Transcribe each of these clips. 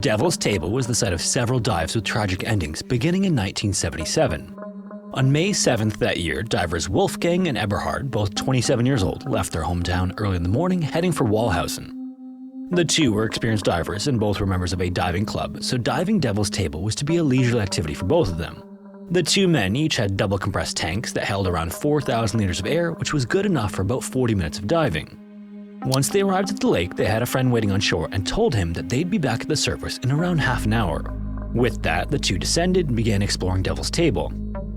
Devil's Table was the site of several dives with tragic endings beginning in 1977. On May 7th that year, divers Wolfgang and Eberhard, both 27 years old, left their hometown early in the morning heading for Walhausen. The two were experienced divers and both were members of a diving club, so diving Devil's Table was to be a leisurely activity for both of them. The two men each had double compressed tanks that held around 4,000 liters of air, which was good enough for about 40 minutes of diving. Once they arrived at the lake, they had a friend waiting on shore and told him that they'd be back at the surface in around half an hour. With that, the two descended and began exploring Devil's Table.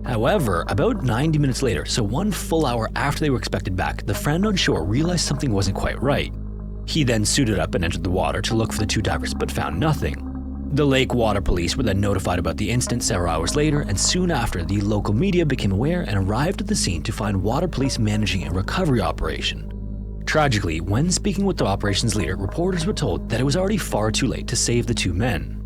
However, about 90 minutes later, so 1 full hour after they were expected back, the friend on shore realized something wasn't quite right. He then suited up and entered the water to look for the two divers but found nothing. The lake water police were then notified about the incident several hours later, and soon after, the local media became aware and arrived at the scene to find water police managing a recovery operation. Tragically, when speaking with the operations leader, reporters were told that it was already far too late to save the two men.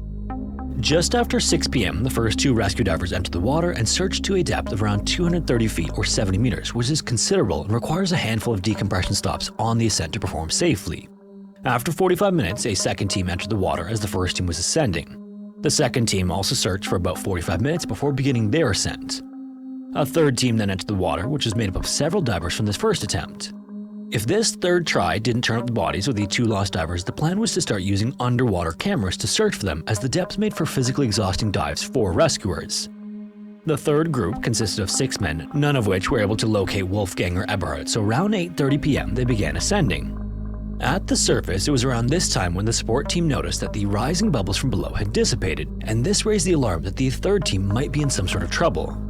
Just after 6 p.m., the first two rescue divers entered the water and searched to a depth of around 230 feet or 70 meters, which is considerable and requires a handful of decompression stops on the ascent to perform safely. After 45 minutes, a second team entered the water as the first team was ascending. The second team also searched for about 45 minutes before beginning their ascent. A third team then entered the water, which was made up of several divers from this first attempt. If this third try didn't turn up the bodies of the two lost divers, the plan was to start using underwater cameras to search for them, as the depths made for physically exhausting dives for rescuers. The third group consisted of 6 men, none of which were able to locate Wolfgang or Eberhard, so around 8:30 p.m. they began ascending. At the surface, it was around this time when the support team noticed that the rising bubbles from below had dissipated, and this raised the alarm that the third team might be in some sort of trouble.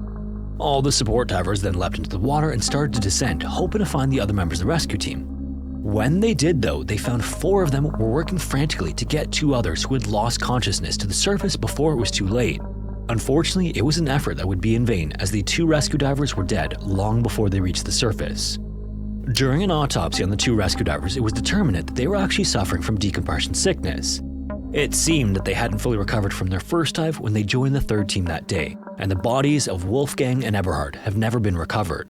All the support divers then leapt into the water and started to descend, hoping to find the other members of the rescue team. When they did though, they found 4 of them were working frantically to get 2 others who had lost consciousness to the surface before it was too late. Unfortunately, it was an effort that would be in vain, as the 2 rescue divers were dead long before they reached the surface. During an autopsy on the 2 rescue divers, it was determined that they were actually suffering from decompression sickness. It seemed that they hadn't fully recovered from their first dive when they joined the third team that day, and the bodies of Wolfgang and Eberhard have never been recovered.